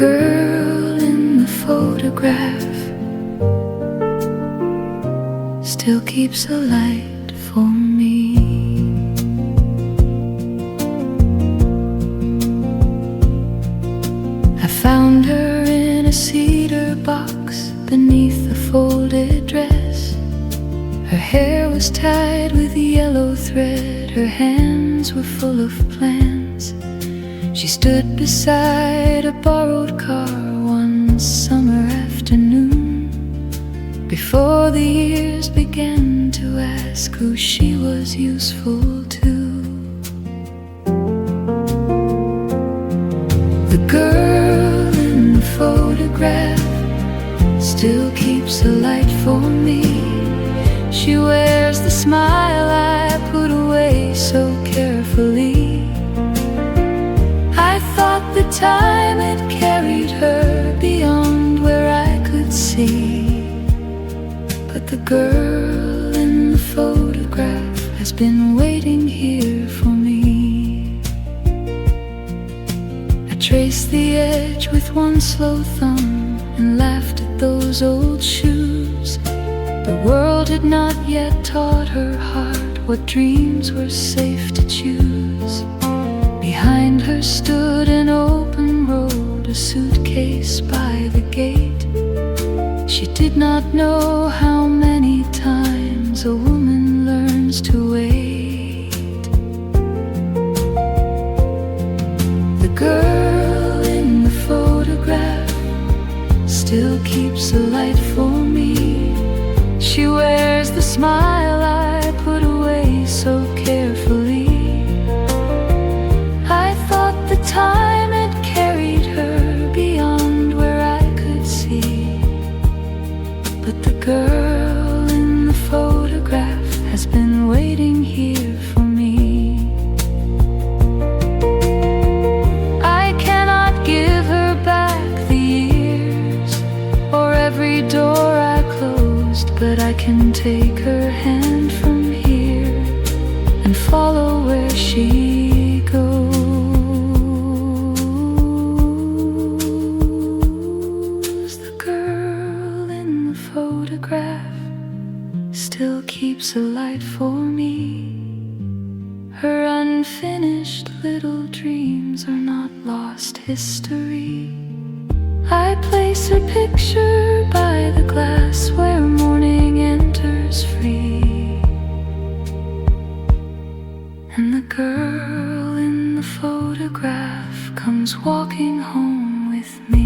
girl in the photograph still keeps a light for me. I found her in a cedar box beneath the folded dress. Her hair was tied with yellow thread, her hands were full of plans. She stood beside a borrowed car one summer afternoon, before the years began to ask who she was useful to. The girl in the photograph still keeps a light for me. She wears the smile I put away so carefully. I thought the time had carried her beyond where I could see, but the girl in the photograph has been waiting here for me. I traced the edge with one slow thumb and laughed at those old shoes. The world had not yet taught her heart what dreams were safe to choose. Behind her stood an open road, a suitcase by the gate. She did not know how many times a woman learns to wait. The girl in the photograph still keeps a light for me. She wears the smile I put away so carefully. I thought the time had carried her beyond where I could see, but the girl in the photograph has been waiting here for me. I cannot give her back the years or every door I closed, but I can take her hand from here and follow where she goes. The girl in the photograph still keeps a light for me. Her unfinished little dreams are not lost history. I place her picture by the glass where morning enters free, and the girl in the photograph comes walking home with me.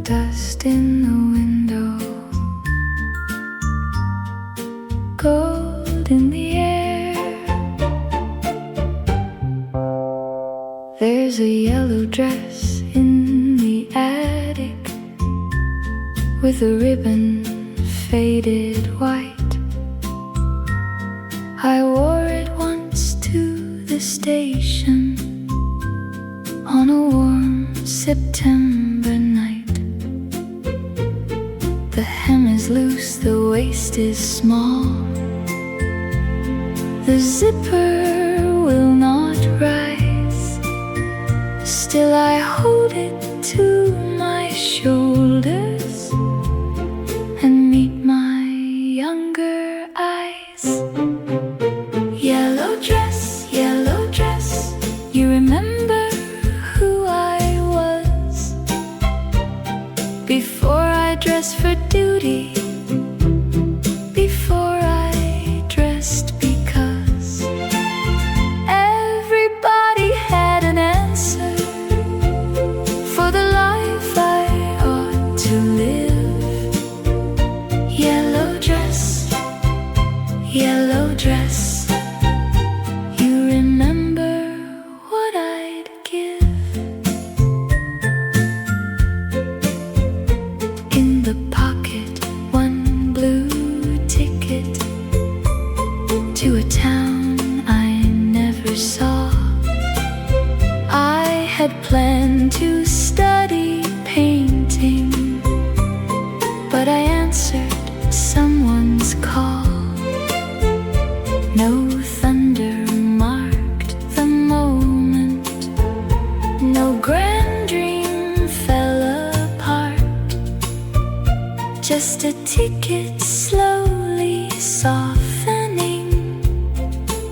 Dust in the window, gold in the air. There's a yellow dress in the attic with a ribbon faded white. I wore it once to the station on a warm September night. The hem is loose, the waist is small. The zipper will not rise. Still I hold it to my shoulders and meet my younger eyes. Yellow dress, you remember who I was before I dressed for duty, before I dressed because everybody had an answer for the life I ought to live. Yellow dress, you remember what I'd give. In the pocket had planned to study painting, but I answered someone's call. No thunder marked the moment, no grand dream fell apart, just a ticket slowly softening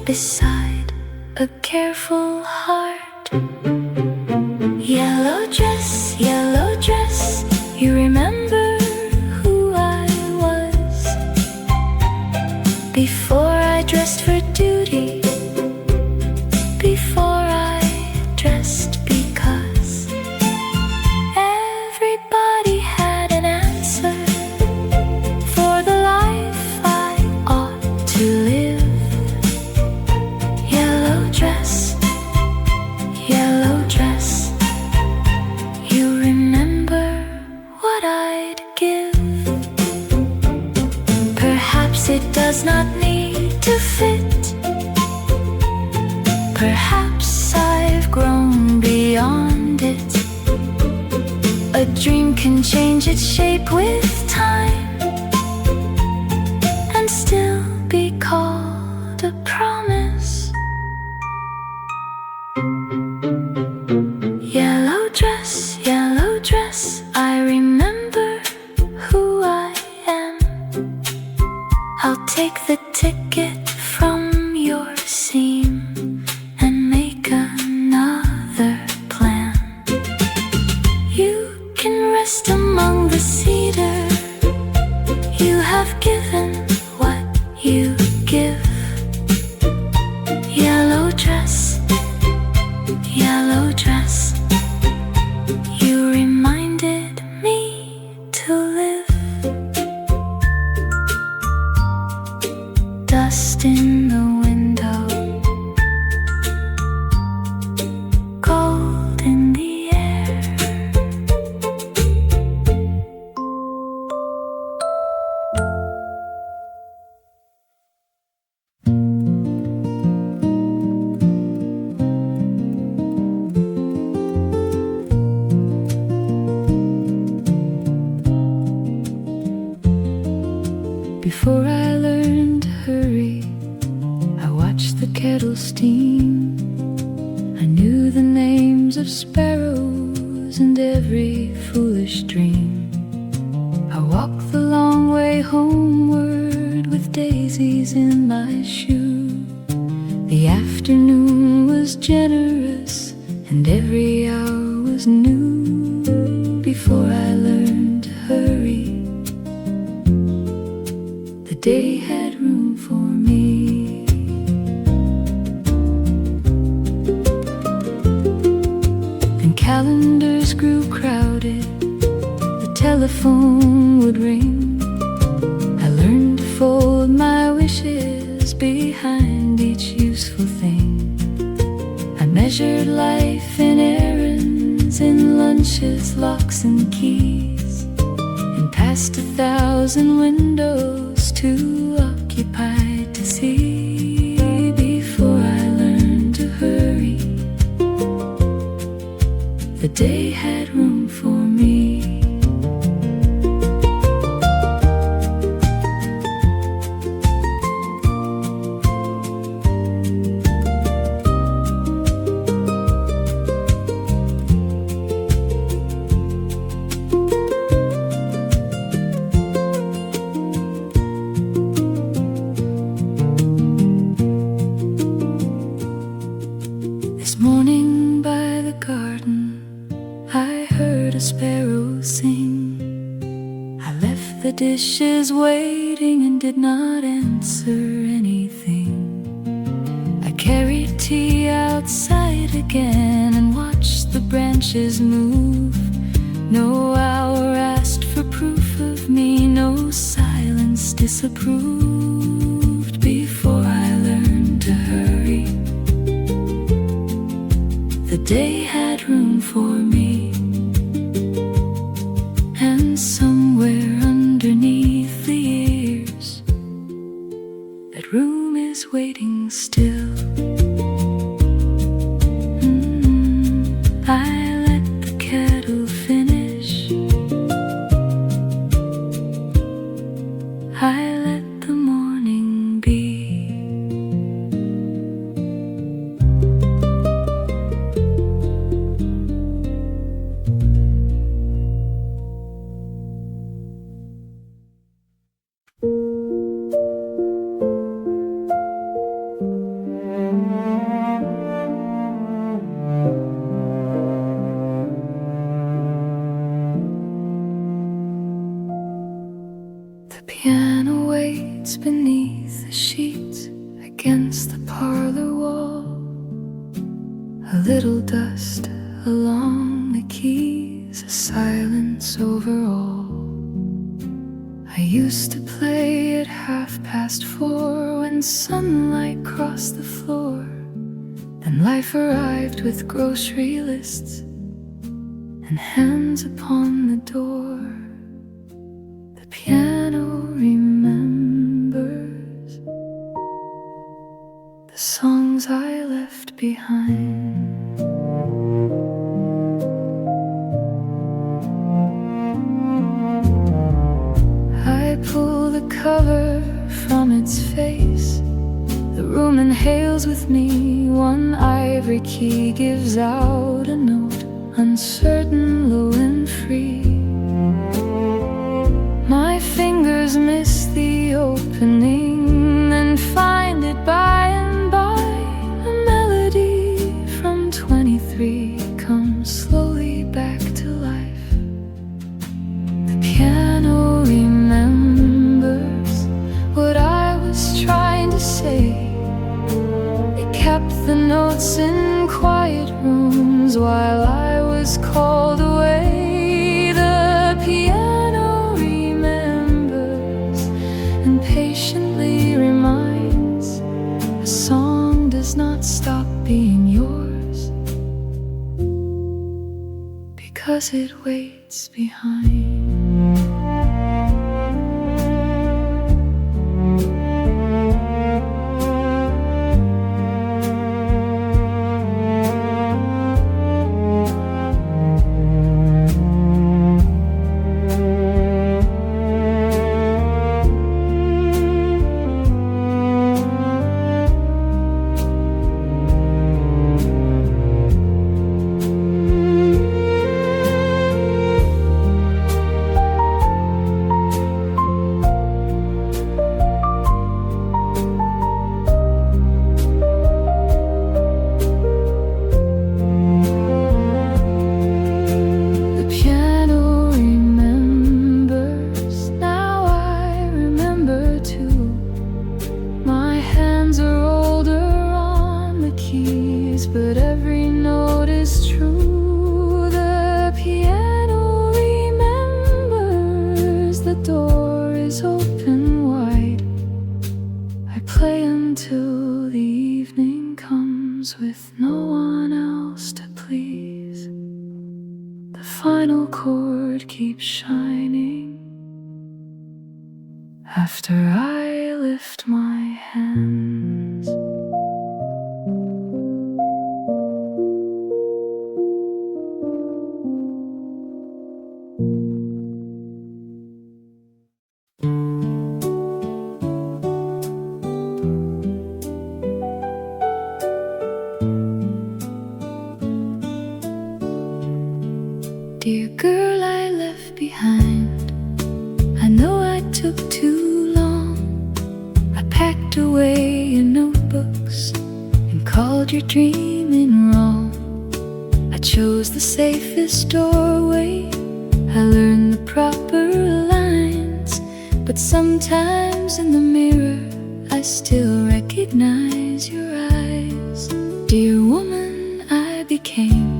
beside a careful heart. Yellow dress, you remember who I was before I dressed for duty, before I dressed because everybody had an answer for the life I ought to live. Yellow dress, you remember what I'd give. Perhaps it does not need to fit, perhaps I've grown beyond it. A dream can change its shape with time and still be called a promise. Yellow dress, I remember who I am. I'll take the ticket from your seam and make another plan. You can rest among the cedar. You have given what you give. Yellow dress, you reminded me to live. Dust in the window, gold in the air. Before I learned to hurry, I watched the kettle steam. I knew the names of sparrows and every foolish dream. I walked the long way homeward with daisies in my shoe. The afternoon was generous and every hour was new. Before I learned to hurry, the day had room for me. And calendars grew crowded, the telephone would ring. I learned to fold my wishes behind each useful thing. I measured life in errands, in lunches, locks and keys, and past 1,000 windows too occupied to see. Before I learned to hurry, the day had room for me. This morning by the garden, I heard a sparrow sing. I left the dishes waiting and did not answer anything. I carried tea outside again and watched the branches move. No hour asked for proof of me, no silence disapproved. Before I learned to hurry, the day had room for me. And somewhere underneath the years, that room is waiting still. I sunlight crossed the floor. Then life arrived with grocery lists and hands upon the door. The piano remembers the songs I left behind. I pull the cover from its face. The room inhales with me. One ivory key gives out a note, uncertain, low and free. My fingers miss the opening, then find it by and by. A melody from 23 comes slowly back to life. The piano remembers what I was trying to say. It kept the notes in quiet rooms while I was called away. The piano remembers and patiently reminds a song does not stop being yours because it waits behind. With no one else to please, the final chord keeps shining after I lift my hands. Dear girl I left behind, I know I took too long. I packed away your notebooks and called your dreaming wrong. I chose the safest doorway, I learned the proper lines. But sometimes in the mirror I still recognize your eyes. Dear woman I became,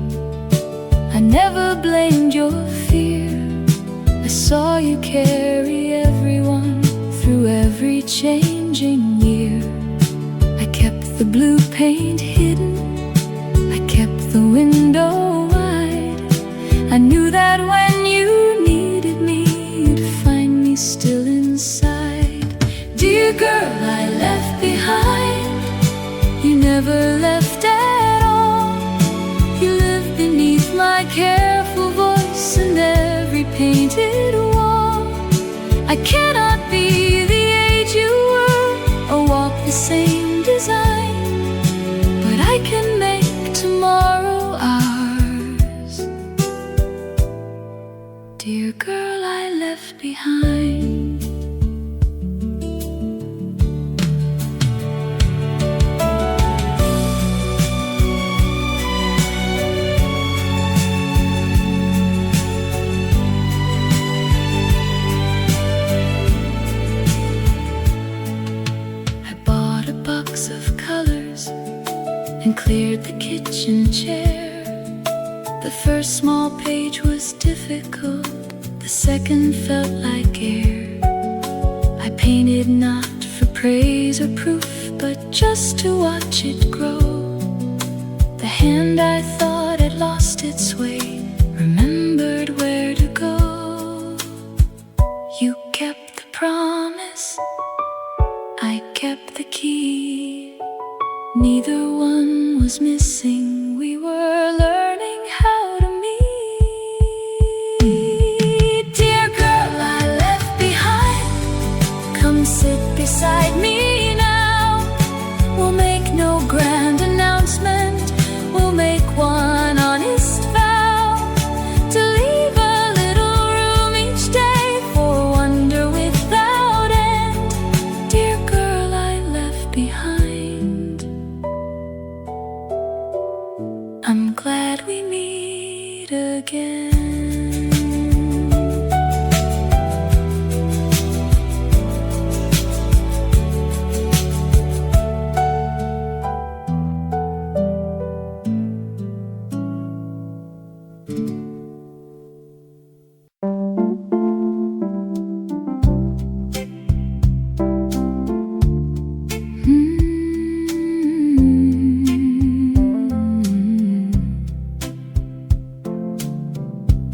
I never blamed your fear. I saw you carry everyone through every changing year. I kept the blue paint hidden, I kept the window wide. I knew that when you needed me, you'd find me still inside. Dear girl I left behind, you never left at all. You lived beneath my careful voice and every painted wall. I cannot be the age you were or walk the same design, but I can make tomorrow ours. Dear girl I left behind. Of colors and cleared the kitchen chair. The first small page was difficult, the second felt like air. I painted not for praise or proof, but just to watch it grow. The hand I thought had lost its way remembered where to go. You kept the promise, I kept the key. Neither one was missing, we were learning how to meet. Dear girl I left behind, come sit beside me now. We'll make no grand announcement, we'll make one honest vow to leave a little room each day for wonder without end. Dear girl I left behind, I'm glad we meet again.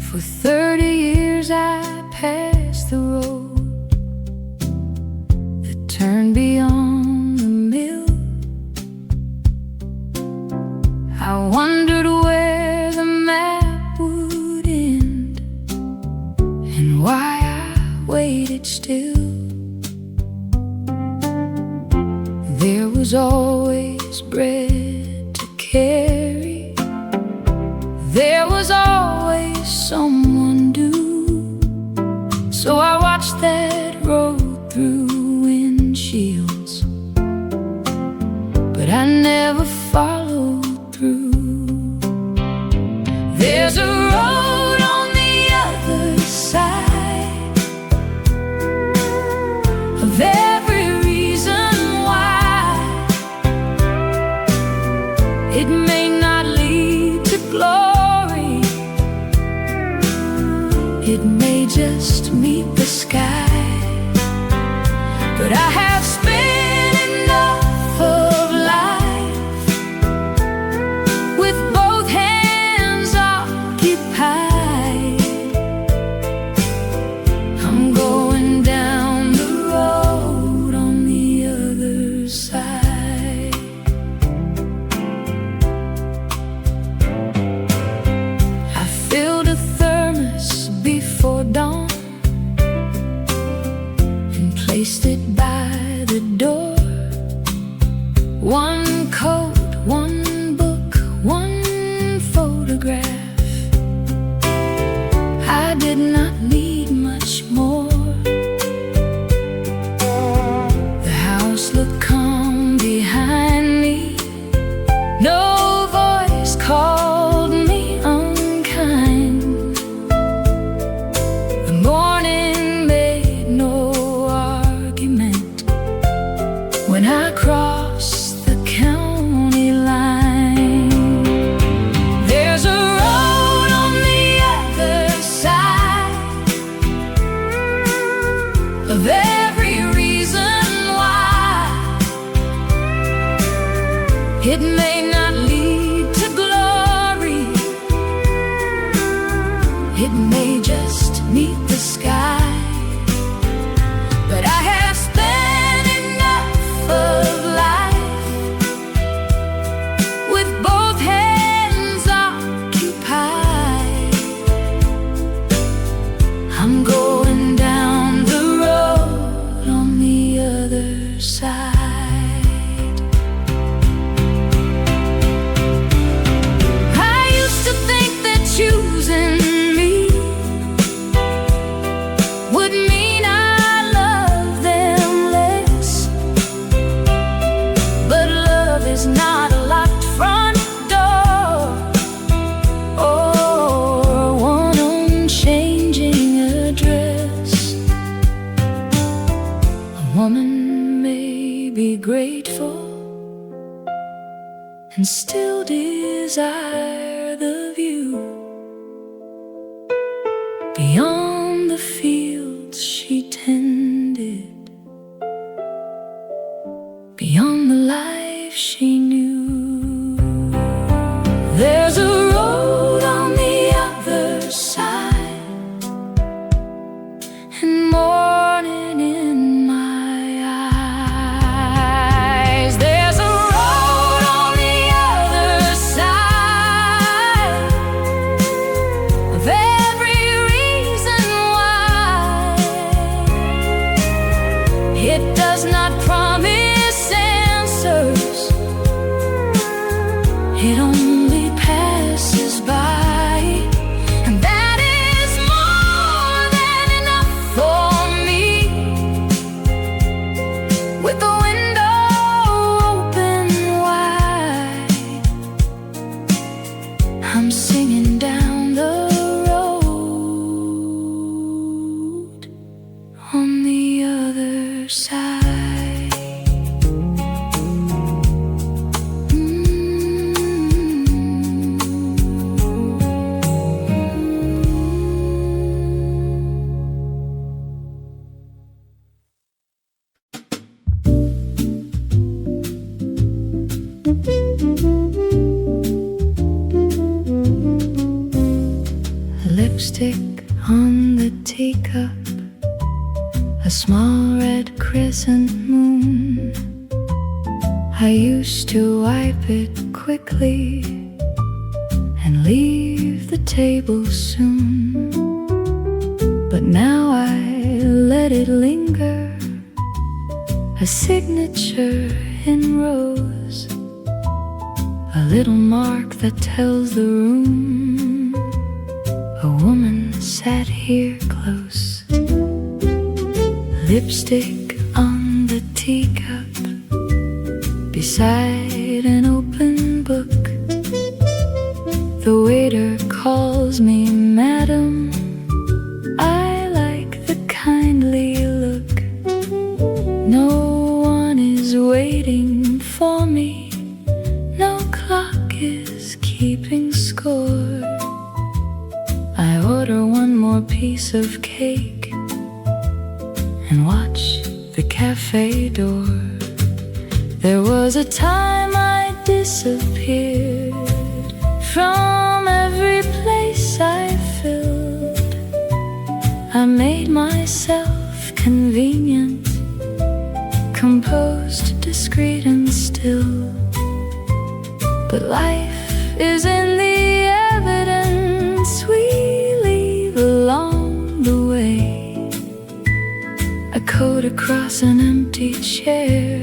For 30 years I passed the road that turned beyond the mill. I wondered where the map would end and why I waited still. There was always bread to carry, there was always someone due. So I watched that road through windshields, but I never followed through. There's a road on the other side of every reason why. It may not lead to glory, it may just meet the sky, but I have spent enough of life with both hands occupied. I'm going down the road on the other side. I filled a thermos before dawn and placed it by the door. One coat, one book, one photograph. I did not need much more. The house looked calm behind me, no voice called me unkind. The morning made no argument when I crossed the county line. There's a road on the other side of every reason why. It may not lead to glory, it may just meet the sky, but I have spent enough of life with both hands occupied. I'm going down the road on the other side. I used to think that choosing me would mean I love them less, but love is not a locked front door or one unchanging address. A woman may be grateful and still desire the view beyond the fields she tended passing down the road on the other side. Lipstick on the teacup, a small red crescent moon. I used to wipe it quickly and leave the table soon, but now I let it linger, a signature in rose, a little mark that tells the room a woman sat here close. Lipstick on the teacup, beside an open book. The waiter calls me madam. I like the kindly look. No one is waiting for me. No clock is keeping score. I order one more piece of cake and watch the cafe door. There was a time I disappeared from every place I filled. I made myself convenient, composed, discreet and still. But life is in the evidence we leave along the way. A coat across an empty chair,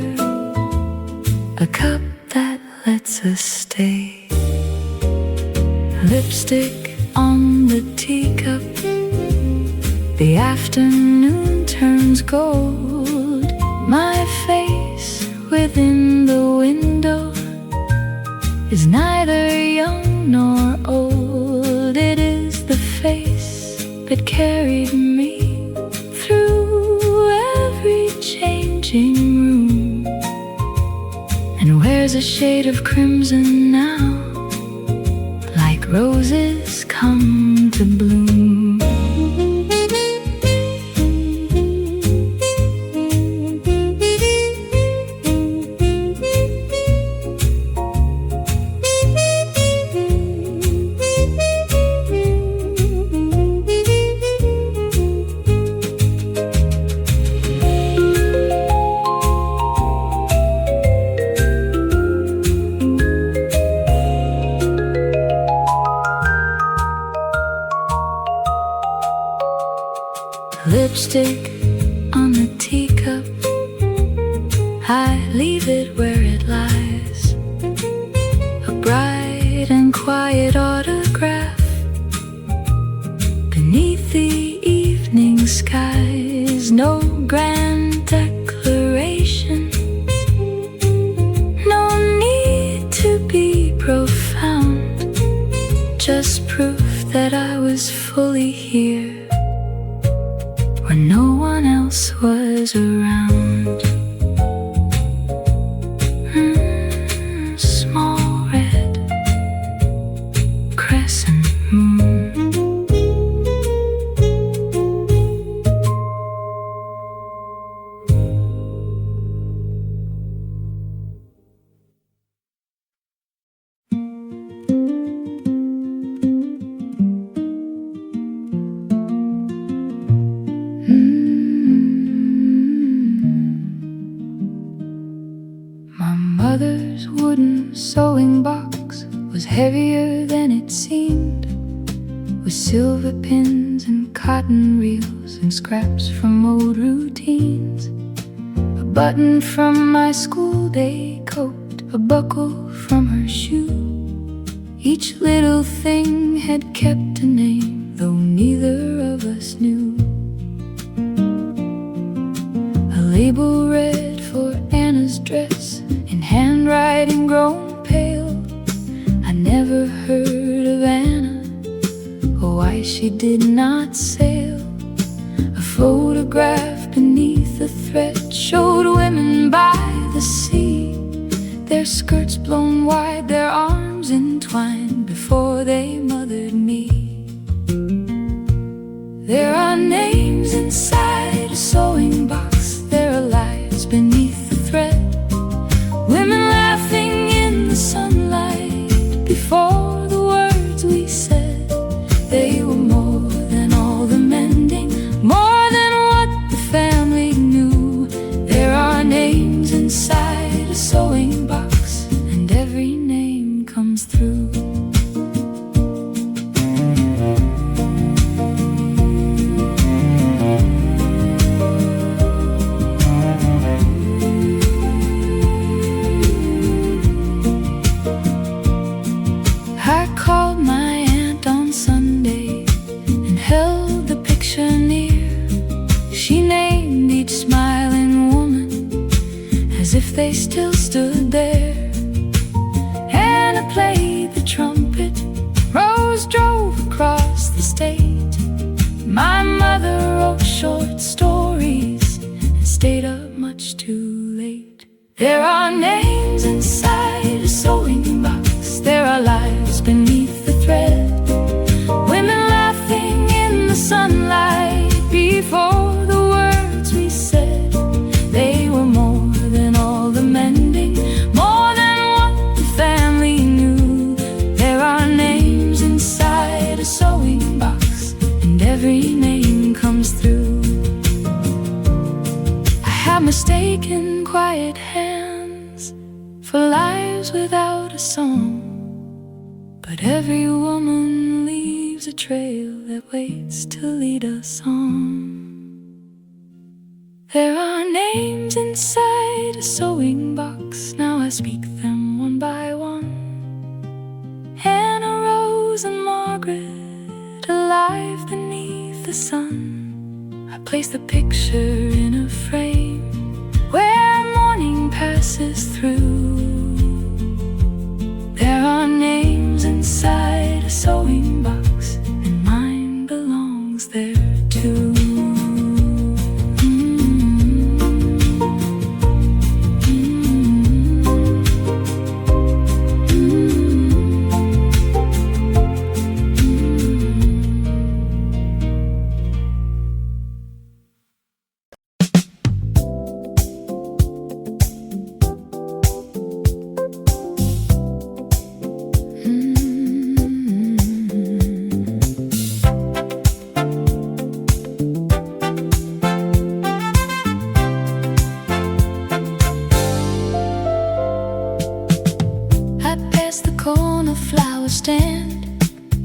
a cup that lets us stay. Lipstick on the teacup, the afternoon turns gold. My face within the window is neither young nor old. It is the face that carried me through every changing room, and wears a shade of crimson now, like roses come to bloom. Lipstick on the teacup, I leave it where it lies, a bright and quiet autograph beneath the evening skies. No grand declaration, no need to be profound, just proof that I was fully here when no one else was around. Small red crescent moon. My mother's wooden sewing box was heavier than it seemed, with silver pins and cotton reels and scraps from old routines. A button from my school day coat, a buckle from her shoe. Each little thing had kept a name, though neither of us knew. A label read for Anna's dress in handwriting grown pale. I never heard of Anna, or why she did not sail. A photograph beneath the thread showed women by the sea, their skirts blown wide, their arms entwined before they mothered me. There are names inside a sewing box, there are lives beneath the thread, women laughing in the sunlight before the words we said. They were more than all the mending, more than what the family knew. There are names inside a sewing box, and every name comes through. I called my aunt on Sunday and held the picture near. She named each smiling woman as if they still stood there. Anna played the trumpet, Rose drove across the state. My mother wrote short stories and stayed up much too late. There are names inside a sewing box, there are lives beneath the thread, women laughing in the sunlight before the words we said. They were more than all the mending, more than what the family knew. There are names inside a sewing box, and every name comes through. I have mistaken quiet hands for lives without a song, but every woman leaves a trail that waits to lead us on. There are names inside a sewing box, now I speak them one by one. Anna, Rose and Margaret, alive beneath the sun. I place the picture in a frame where morning passes through. There are names inside a sewing box, and mine belongs there too.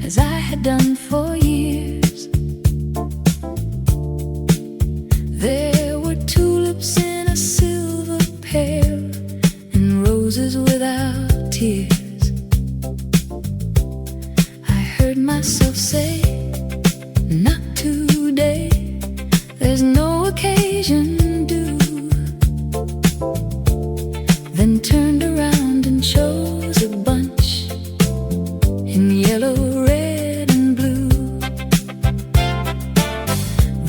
As I had done for years. There were tulips in a silver pail and roses without tears. I heard myself say, not today, there's no occasion due. Then turned around and chose a bunch in yellow, red and blue.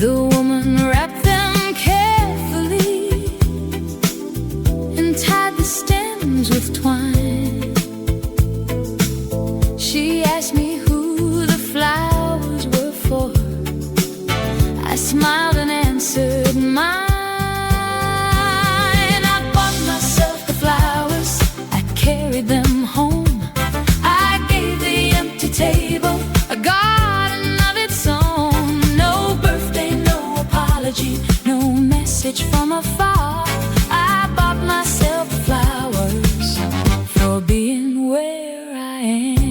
The woman wrapped them carefully and tied the stems with twine. She asked me who the flowers were for. I smiled and answered mine. I bought myself the flowers, I carried them home. Table, a garden of its own. No birthday, no apology, no message from afar. I bought myself flowers for being where I am.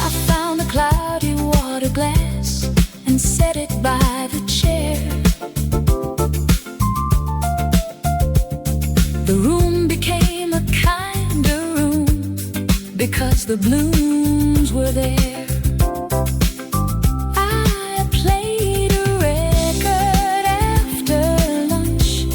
I found a cloudy water glass and set it by the chair. The room became a kinder room because the blooms were there. I played a record after lunch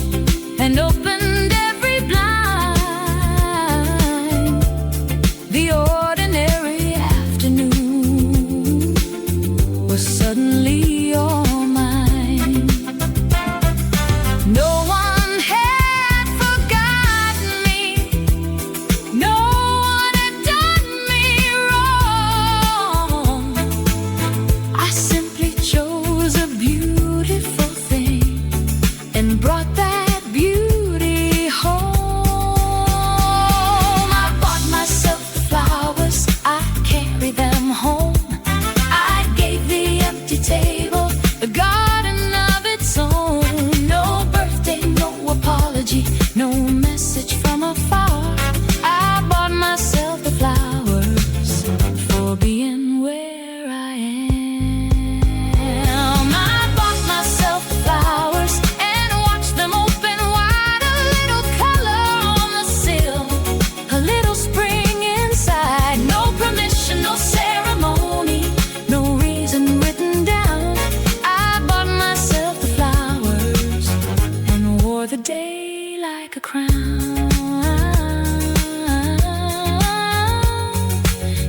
like a crown,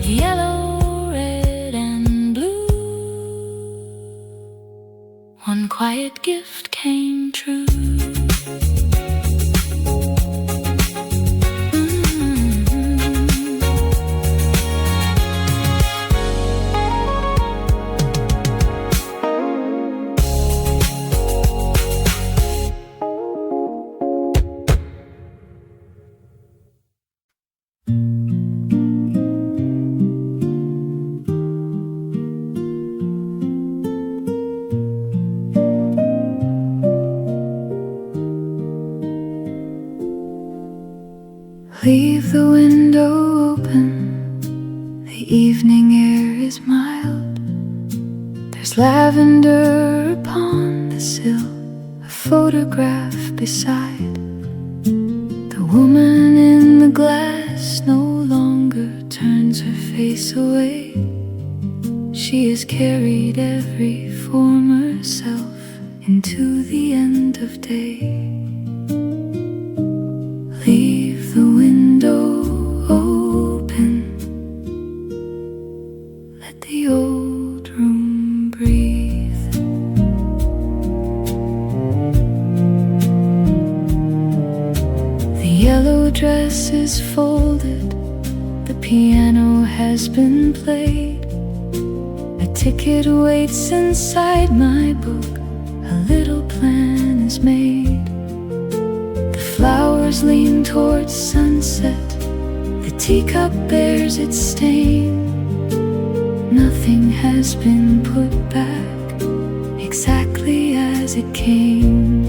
yellow, red, and blue. One quiet gift came true. Leave the window open, the evening air is mild. There's lavender upon the sill, a photograph beside. The woman in the glass no longer turns her face away. She has carried every former self into the end of day. Leave the window open, let the old room breathe. The yellow dress is folded, the piano has been played. A ticket waits inside my book, a little plan is made. Flowers lean towards sunset, the teacup bears its stain. Nothing has been put back exactly as it came.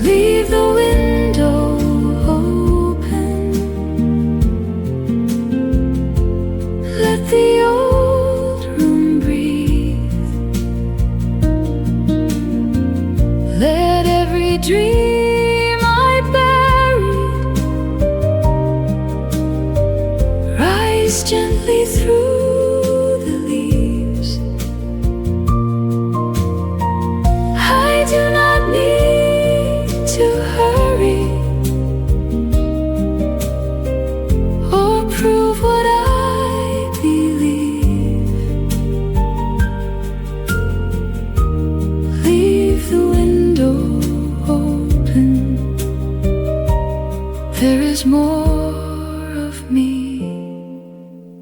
Leave the window open, let the old room breathe. Let every dream gently through the leaves. I do not need to hurry or prove what I believe. Leave the window open. There is more of me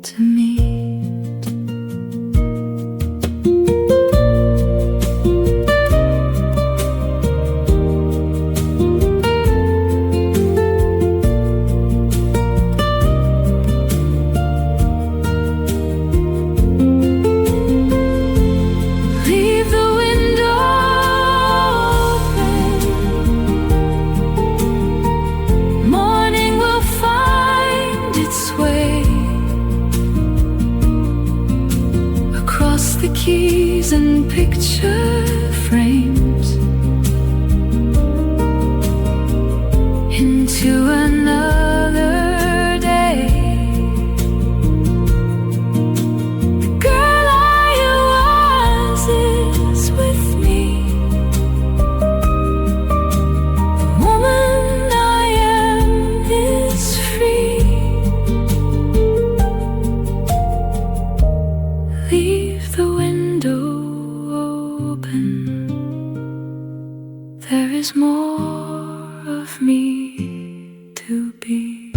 to meet. Leave the window open. Morning will find its way across the keys and picture frames into another day. The girl I was is with me. The woman I am is free. Leave the window open. There is more of me to be.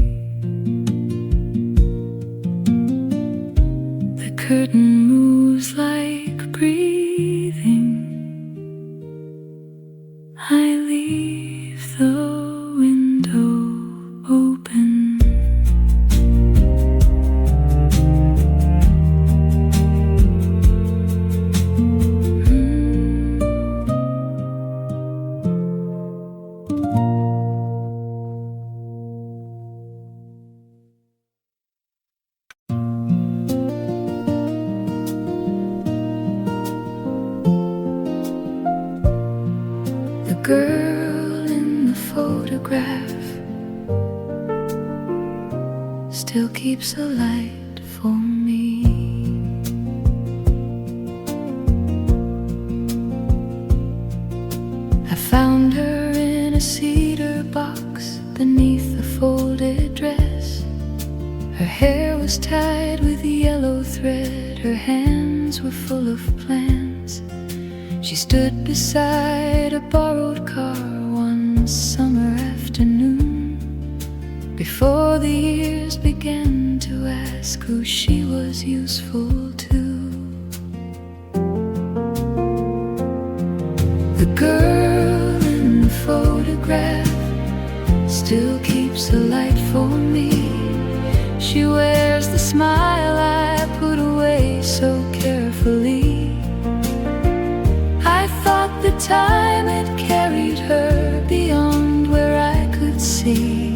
The curtain moves like breathing. I leave the window open. The girl in the photograph still keeps a light for me. I found her in a sea box beneath the folded dress. Her hair was tied with yellow thread, her hands were full of plans. She stood beside a borrowed car one summer afternoon, before the years began to ask who she was useful to. The girl in the photograph still keeps a light for me. She wears the smile I put away so carefully. I thought the time had carried her beyond where I could see,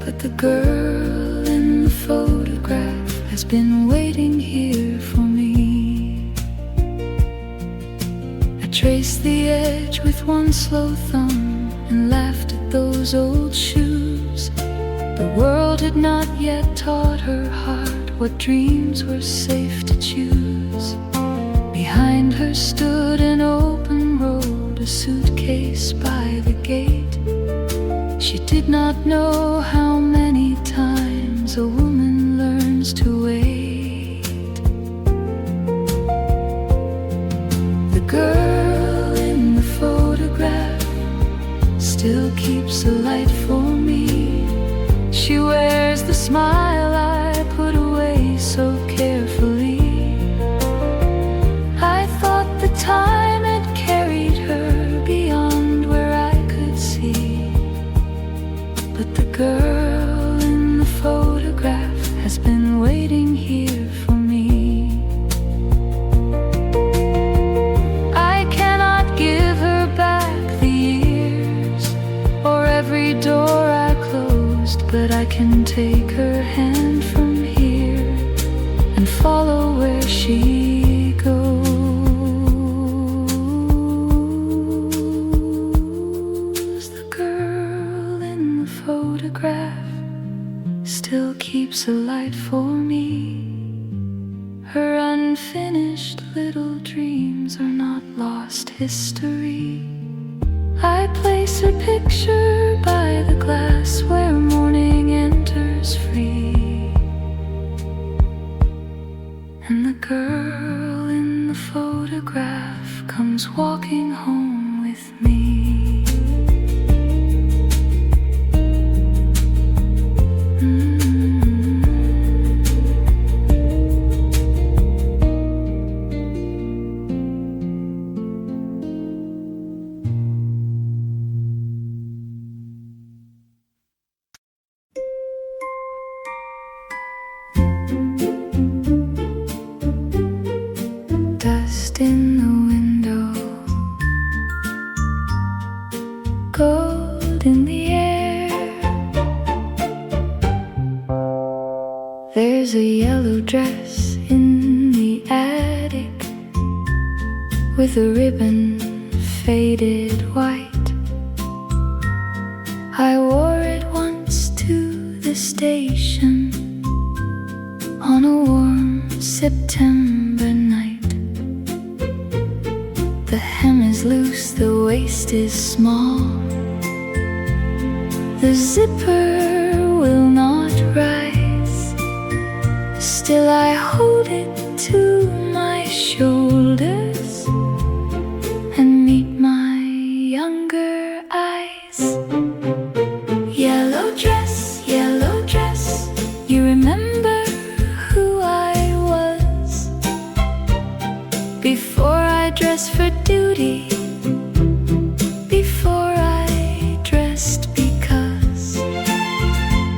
but the girl in the photograph has been waiting here for me. I traced the edge with one slow thumb and laughed at those old shoes. The world had not yet taught her heart what dreams were safe to choose. Behind her stood an open road, a suitcase by the gate. She did not know how many times a woman learns to wait. The girl in the photograph still keeps a light for me. She wears the smile I put away so carefully. I thought the time had carried her beyond where I could see, but the girl in the photograph has been waiting here for me. I cannot give her back the years or every door I closed, but I can take her hand from here and follow where she goes. The girl in the photograph still keeps a light for me. Her unfinished little dreams are not lost history. I place her picture by the glass where morning enters free, and the girl in the photograph comes walking home with me. Dust in the window, gold in the air. There's a yellow dress in the attic with a ribbon faded white. I wore it once to the station on a warm September night. The hem is loose, the waist is small. The zipper will not rise. Still I hold it to my shoulders and meet my younger eyes. Yellow dress, you remember who I was before I dressed for duty, before I dressed because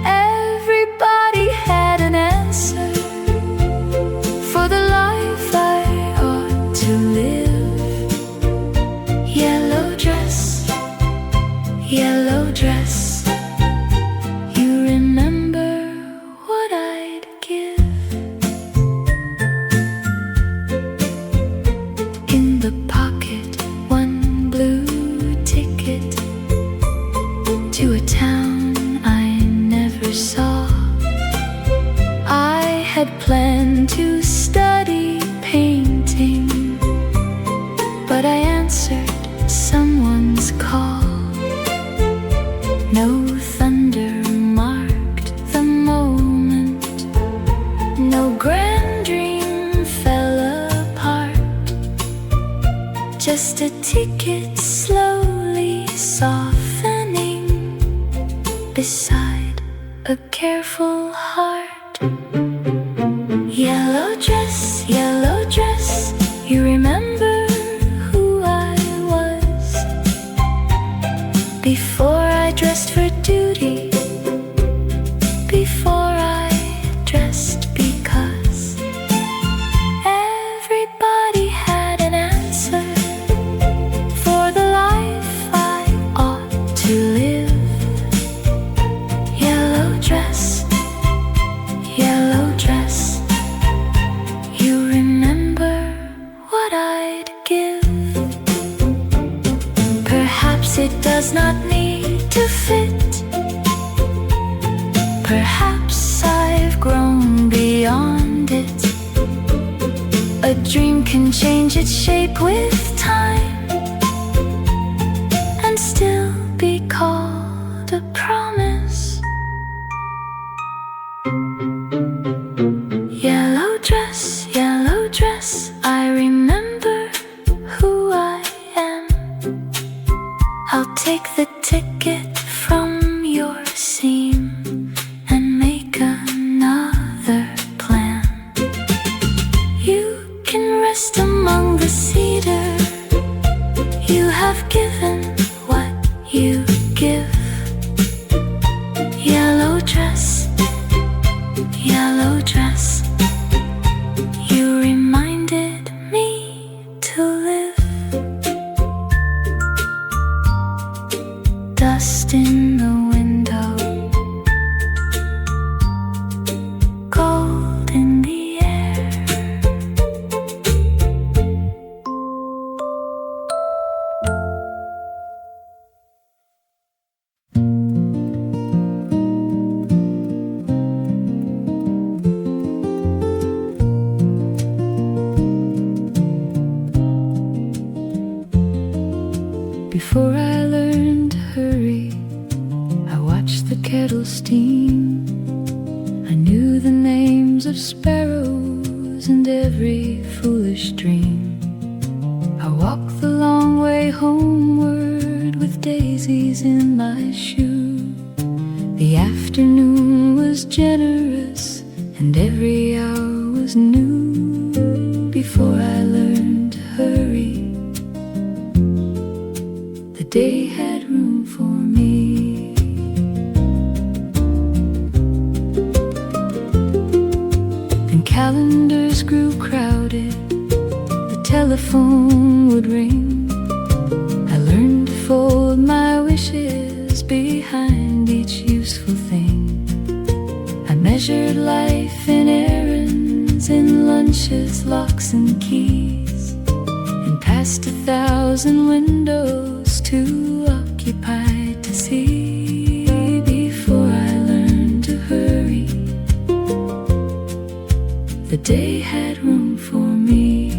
everybody had an answer for the life I ought to live. Yellow dress, you remember what I'd give. In the pocket, one blue ticket to a town I never saw. I had planned to study painting, but I answered someone's call. beside a careful heart. Yellow dress, you remember who I was before I dressed for duty, before I dressed because everybody had an answer for the life I ought to live. Yellow dress, you remember what I'd give. Perhaps it does not need to fit. Perhaps I've grown beyond it. A dream can change its shape with time and still be called a promise. Yellow dress, I remember who I am. I'll take the ticket from your seam and make another plan. You can rest among the cedar. You have given what you give. Yellow dress, you reminded me to live. Dust in the window, gold in the air. Before I learned to hurry, I watched the kettle steam. I knew the names of sparrows and every foolish dream. I walked the long way homeward with daisies in my shoe. The afternoon was generous and every hour was new. Before I learned to hurry, the day had room for me. And calendars grew crowded, the telephone would ring. I learned to fold my wishes behind each useful thing. I measured life in errands, in lunches, locks and keys, and past 1,000 windows too occupied to see. Before I learned to hurry, the day had room for me.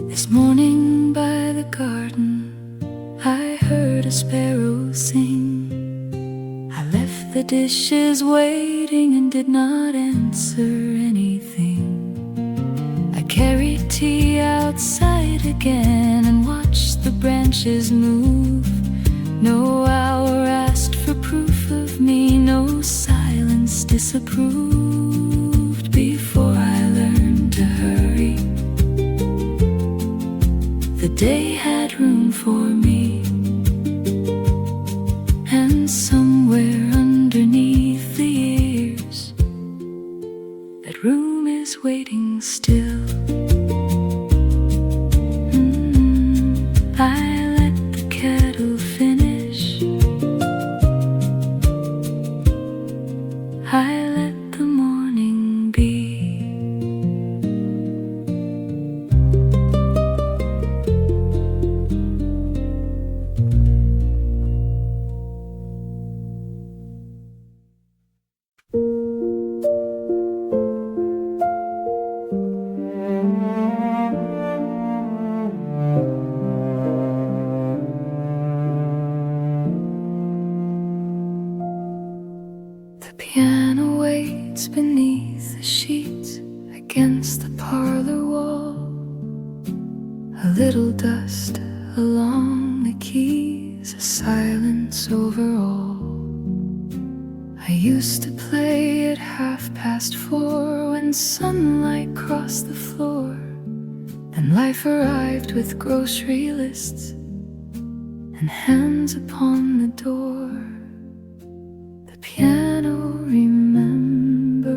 This morning by the garden, I heard a sparrow sing. I left the dishes waiting and did not answer anything. I carried tea outside again and watched the branches move. No hour asked for proof of me, no silence disapproved. Before I learned to hurry, the day had room for me. And somewhere underneath the years, that room is waiting still. I let the kettle finish. I let the morning be. asked for when sunlight crossed the floor and life arrived with grocery lists and hands upon the door. The piano remembers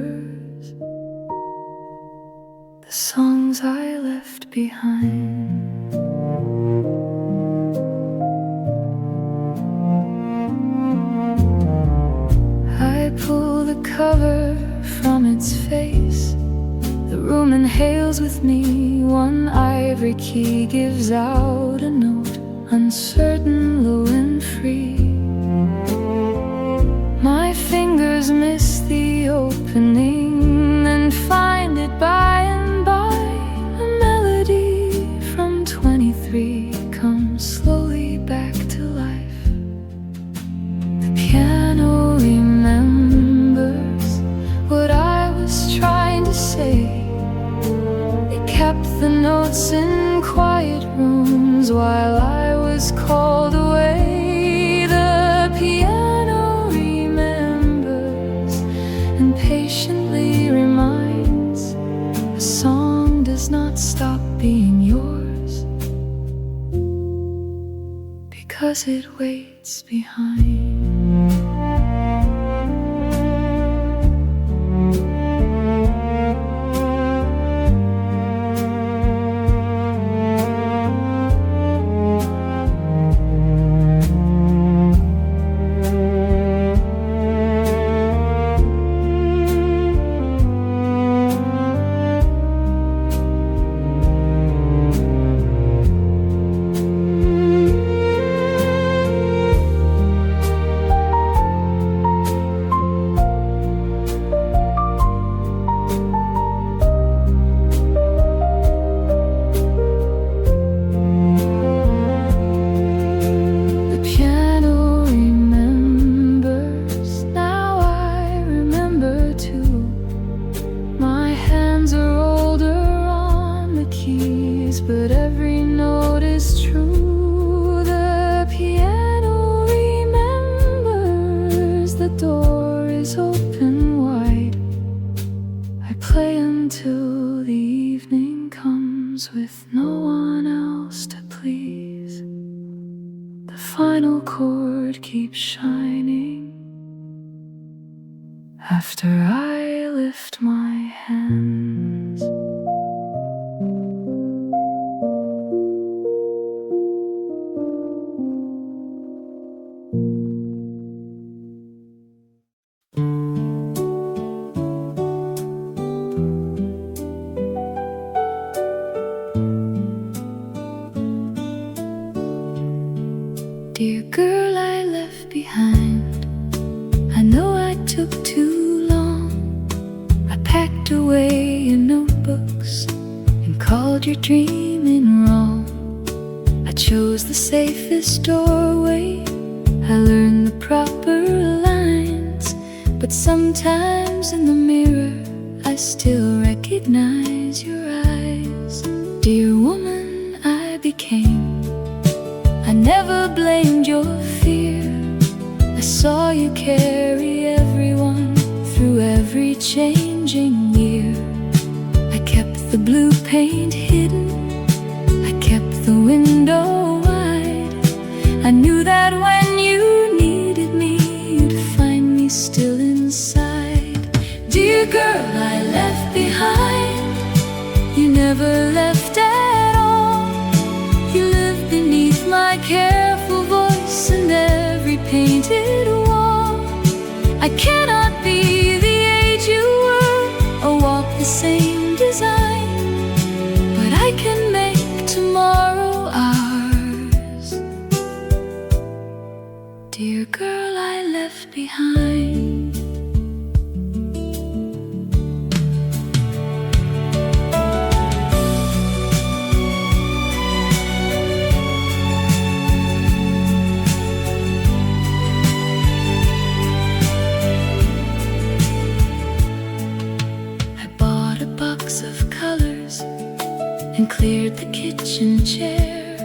the songs I left behind. I pull the cover from its face. The room inhales with me. One ivory key gives out a note, uncertain, low and free. My fingers miss the opening, then find it by and by. A melody from 23 comes slowly back to life. The piano remembers what I was trying to say. It kept the notes in quiet rooms while I was called away. The piano remembers and patiently reminds a song does not stop being yours because it waits behind. With no one else to please, the final chord keeps shining after I lift my hands. Dear girl I left behind, I know I took too long. I packed away your notebooks and called your dreaming wrong. I chose the safest doorway, I learned the proper lines, but sometimes in the mirror I still recognize your eyes. Dear woman I became, I never blamed your fear. I saw you carry everyone through every changing year. I kept the blue paint hidden, I kept the window wide. I knew that when you needed me, you'd find me still inside. Dear girl I left behind, you never left at all. You lived beneath my careful voice and every painted wall. I cannot be the age you were or walk the same design, but I can make tomorrow ours. Dear girl I left behind. Of colors and cleared the kitchen chair.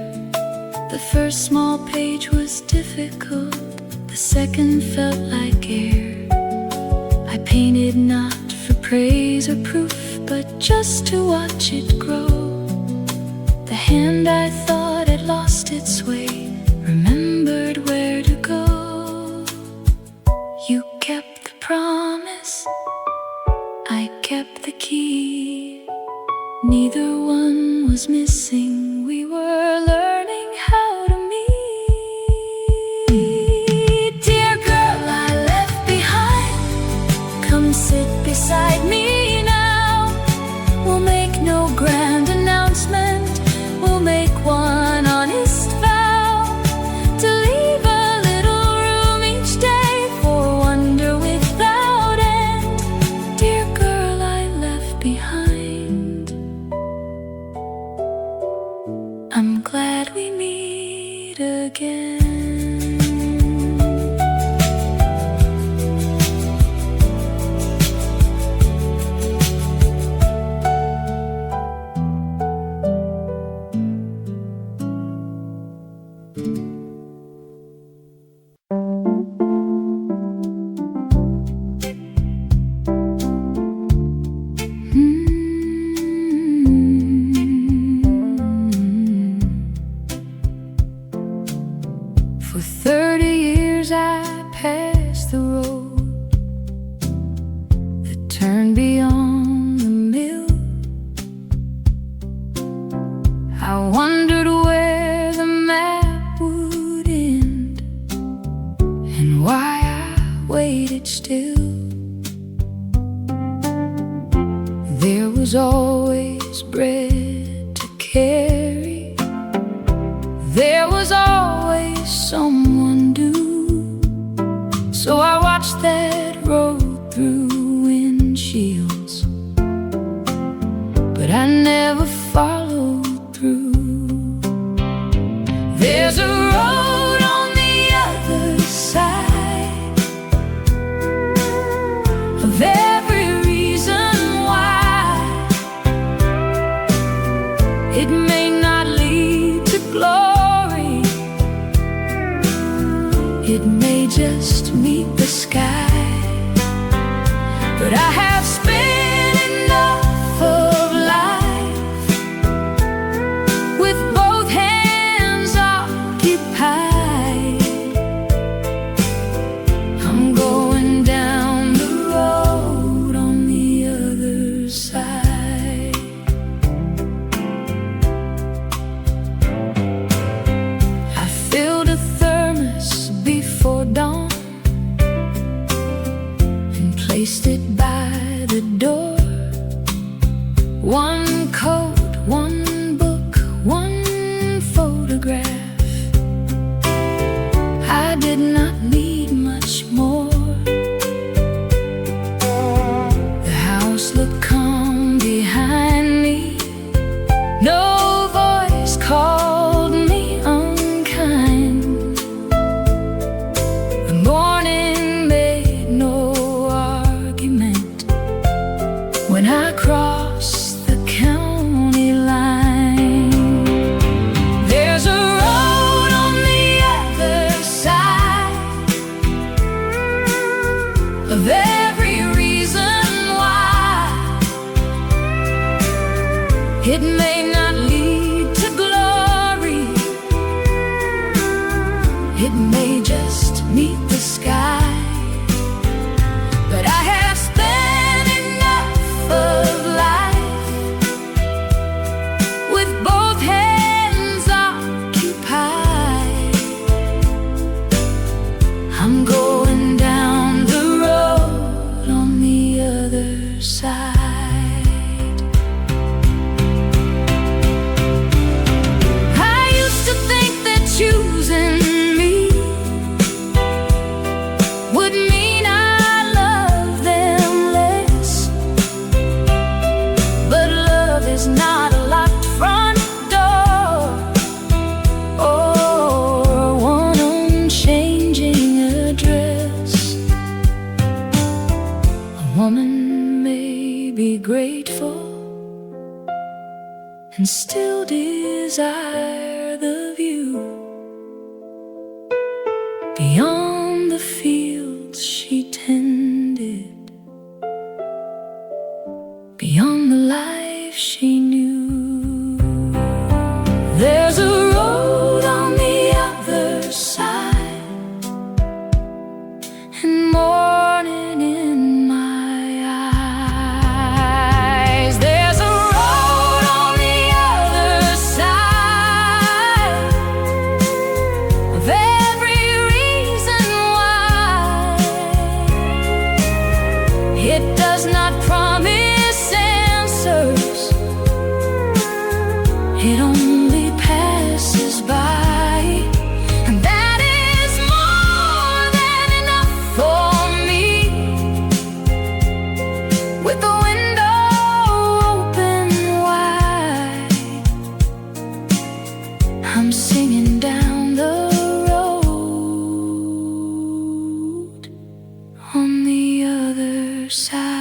The first small page was difficult, the second felt like air. I painted not for praise or proof, but just to watch it grow. The hand I thought had lost its way remembered where to go. You kept the promise, I kept the key. Neither one was missing, we were learning how to meet. Dear girl I left behind, come sit beside me now. We'll make no grand announcement, we'll make one honest vow to leave a little room each day for wonder without end. Dear girl I left behind, I'm glad we meet again. For 30 years I passed the road that turned beyond the mill. I wondered where the map would end and why I waited still. There was always bread to carry, there was always someone due. So I watched that road through windshields, but I never followed through. There's a road on the other side of every reason why. It may not lead to glory, it may just meet the sky, but I have spent enough of life with both hands occupied. I'm going down the road on the other side. I filled a thermos before dawn and placed it by the door. One coat, one book, one photograph. I did not need much more. The house looked calm behind me, no voice called me unkind. The morning made no argument when I crossed the county line. There's a road on the other side of every reason why. It may not lead to glory, it may just meet the sky, but I have spent enough of life with both hands occupied. I'm going down the road on the other side. I used to think that choosing me would mean I love them less, but love is not a locked front door or one unchanging address. A woman may be grateful and still desire the view beyond the fields she tended beyond the life she knew. There's a road on the other side, and morning in my eyes. There's a road on the other side of every reason why. It does not promise answers, it only passes by, and that is more than enough for me. With the window open wide, I'm singing down the road on the other side.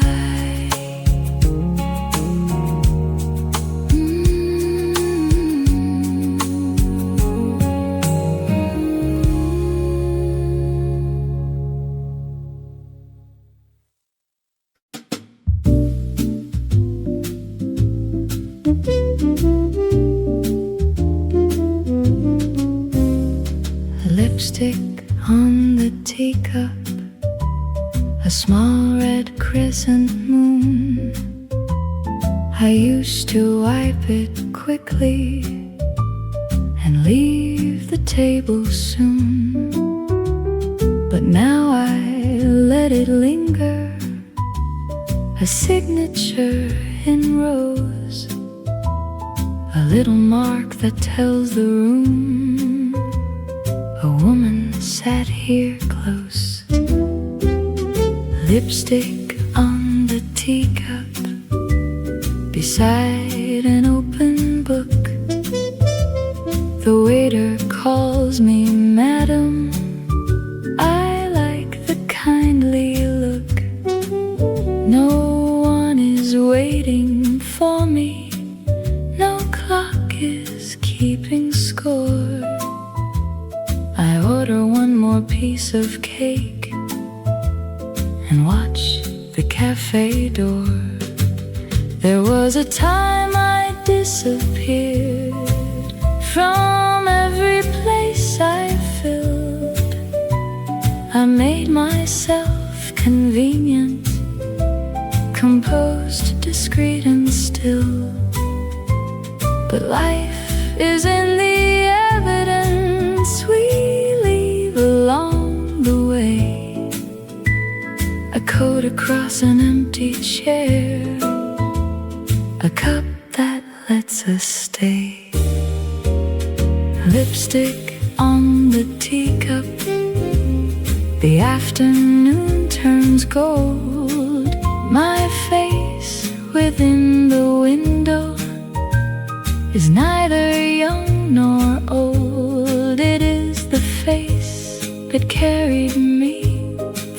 Lipstick on the teacup, a small red crescent moon. I used to wipe it quickly and leave the table soon, but now I let it linger, a signature in rose, a little mark that tells the room a woman sat here close. Lipstick on the teacup, beside an open book. The waiter calls me madam, I like the kindly look. No one is waiting for me, no clock is keeping score. I order one more piece of cake and watch the cafe door. There was a time I disappeared from every place I filled. I made myself convenient, composed, discreet and still. But life is in the evidence we leave along the way. A coat across an empty chair, a cup that lets us stay. Lipstick on the teacup, the afternoon turns gold. My face within the window is neither young nor old. It is the face that carried me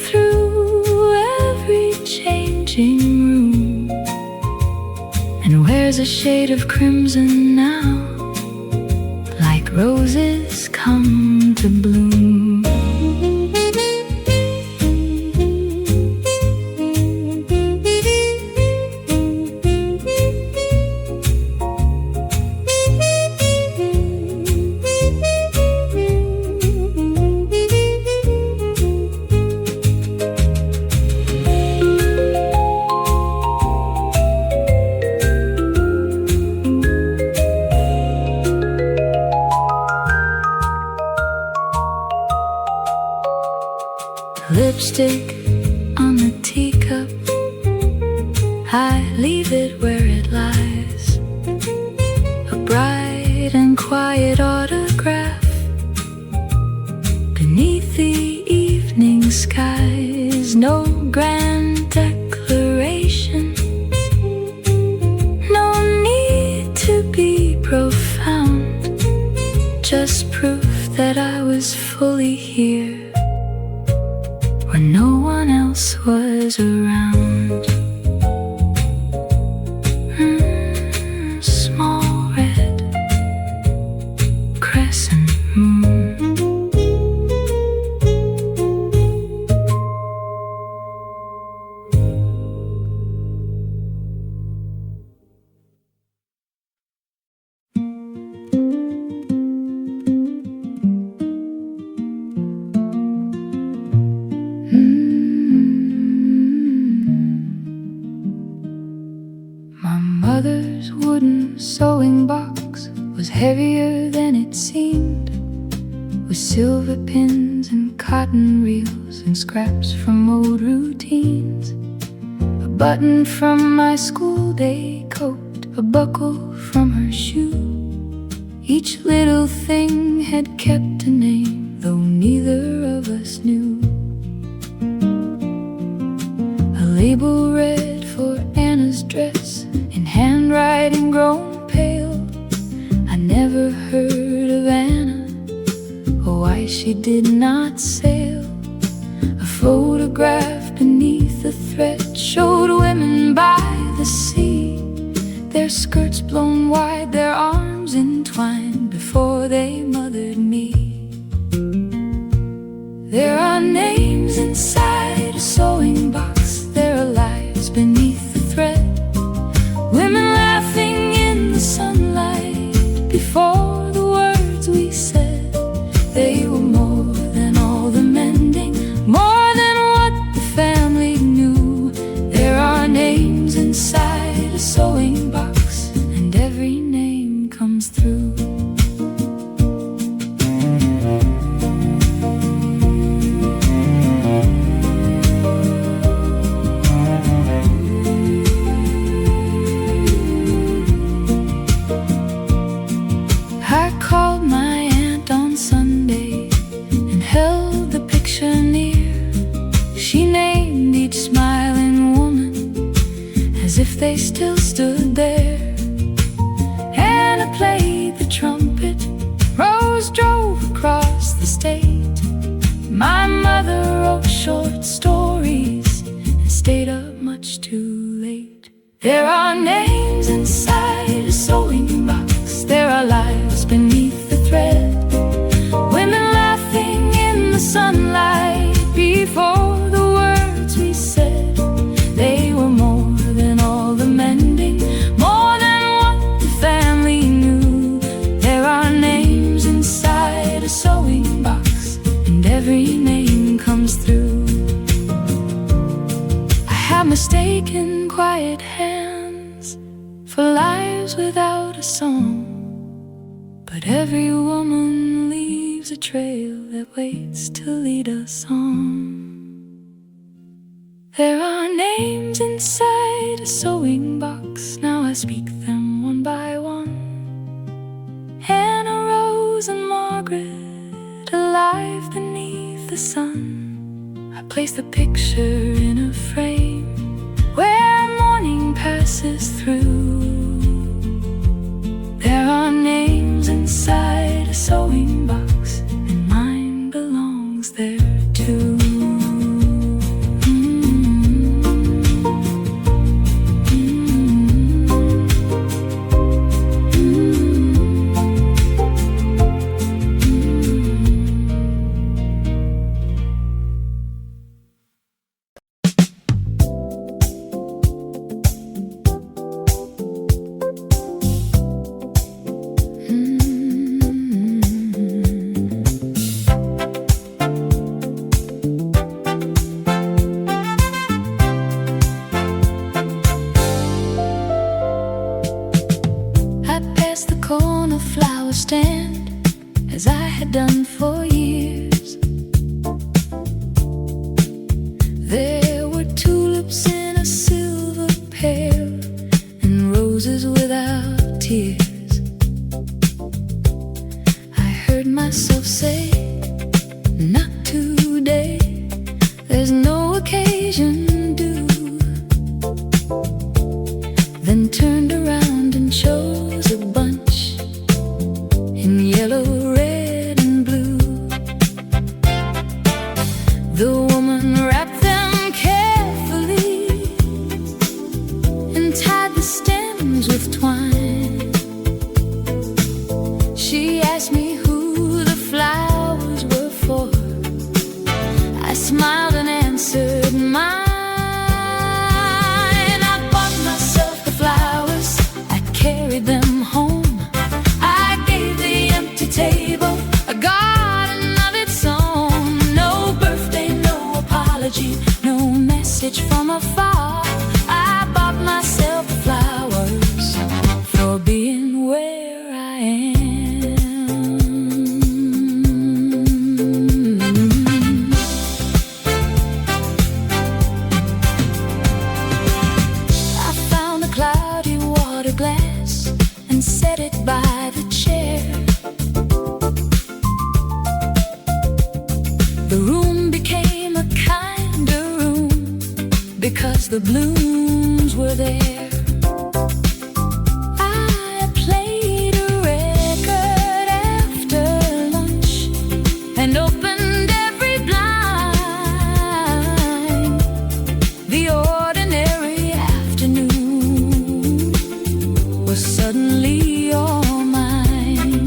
through every changing room, and wears a shade of crimson now, like roses come to bloom. Lipstick on the teacup, I leave it where it lies, a bright and quiet autograph beneath the evening skies. No grand declaration, no need to be profound, just proof that I was fully here when no one else was around. Small red crescent moon. mother's wooden sewing box was heavier than it seemed, with silver pins and cotton reels and scraps from old routines. A button from my school day coat, a buckle from her shoe. Each little thing had kept a name, though neither of us knew. A label read for Anna's dress in handwriting grown pale. I never heard of Anna or why she did not sail. A photograph beneath the thread showed women by the sea, their skirts blown wide, their arms entwined before they mothered me. There are names inside a sewing box, there are lives beneath the thread, women laughing in the sunlight before the words we said. They were more than all the mending, more than what the family knew. There are names inside a sewing box, and every name comes through. I called my aunt on Sunday and held the picture near. She named each smiling woman as if they still stood there. Anna played the trumpet, Rose drove across the state. My mother wrote short stories and stayed up much too late. There are names inside a sewing box, there are lives beneath the thread, women laughing in the sunlight before the words we said. They were more than all the mending, more than what the family knew. There are names inside a sewing box, and every name comes through. I have mistaken quiet hands for lives without a song, but every woman leaves a trail that waits to lead us on. There are names inside a sewing box, now I speak them one by one. Anna, Rose and Margaret, alive beneath the sun. I place the picture in a frame where morning passes through. There are names inside a sewing box, and mine belongs there too. Stand as I had done for years. There were tulips in a silver pail and roses without tears. I heard myself say, not today, there's no occasion due. Then turned around and chose a bunch in yellow, red and blue. The woman wrapped them carefully and tied the stems with twine. She asked me who the flowers were for. I smiled and answered mine. I bought myself the flowers, I carried them home. Table, a garden of its own. No birthday, no apology, no message from afar. I bought myself flowers the blooms were there. I played a record after lunch and opened every blind. The ordinary afternoon was suddenly all mine.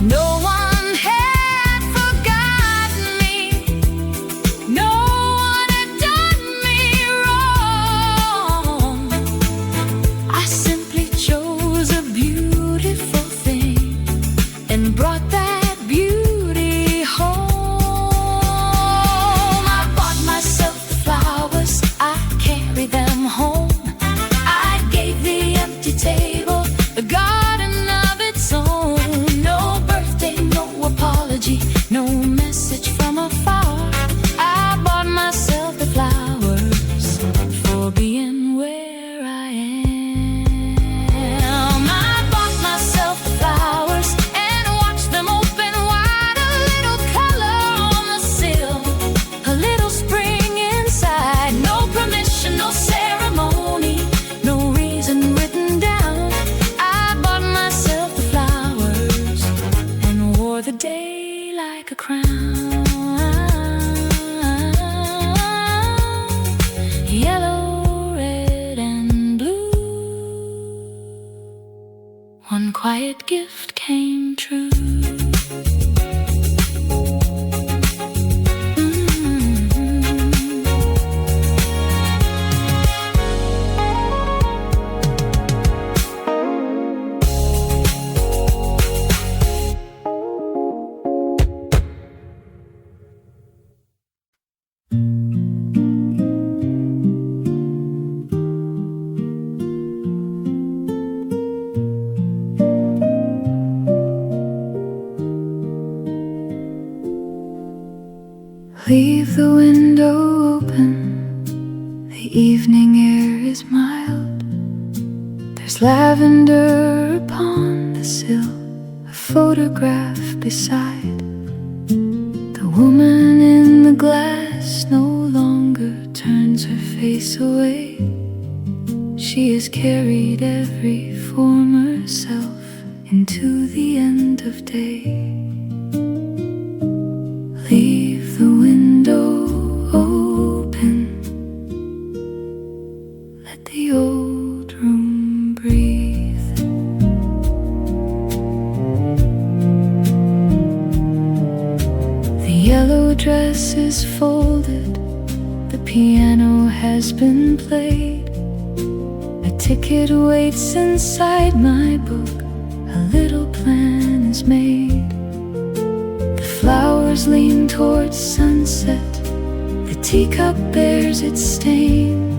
No one had forgotten me. No one had done me wrong. I simply chose a beautiful thing and brought that beauty home. I bought myself the flowers, I carried them home. I gave the empty table a garden of its own. No birthday, no apology, no message from afar. I bought myself the flowers for being where I am. I bought myself the flowers and watched them open wide. A little color on the sill, a little spring inside. No permission, no ceremony, no reason written down. I bought myself the flowers and wore the day like a crown. Yellow, red, and blue. One quiet gift came true. Leave the window open, the evening air is mild. There's lavender upon the sill, a photograph beside. The woman in the glass no longer turns her face away. She has carried every former self into the end of day. Leave the window open, let the old room breathe. The yellow dress is folded, the piano has been played. A ticket waits inside my book, a little plan is made. Flowers lean towards sunset, the teacup bears its stain.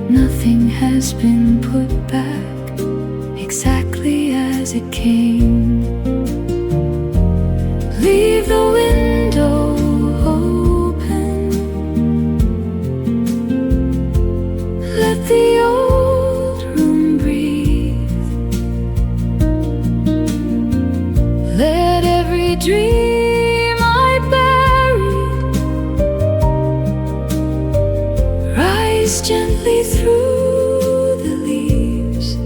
Nothing has been put back exactly as it came. Leave the window open, let the old room breathe. Let every dream gently through the leaves.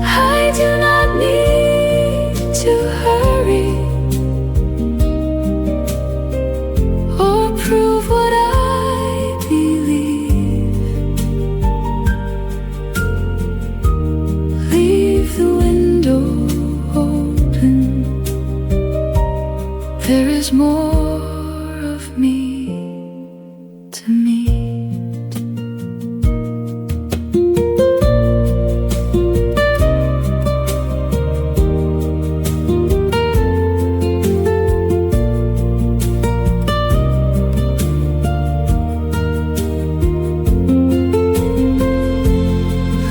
I do not need to hurry or prove what I believe. Leave the window open. There is more of me to meet.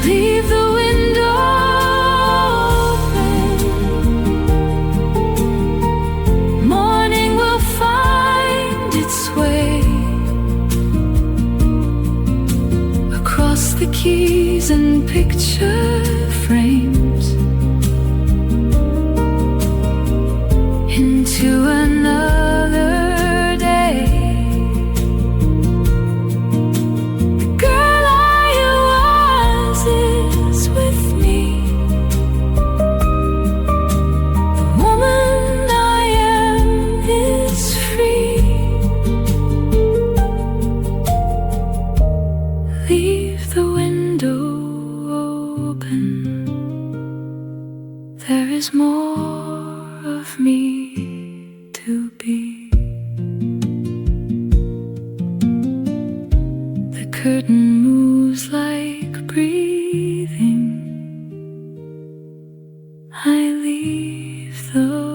Leave the window open. Morning will find its way across the keys and picture frames into another day. curtain moves like breathing. I leave the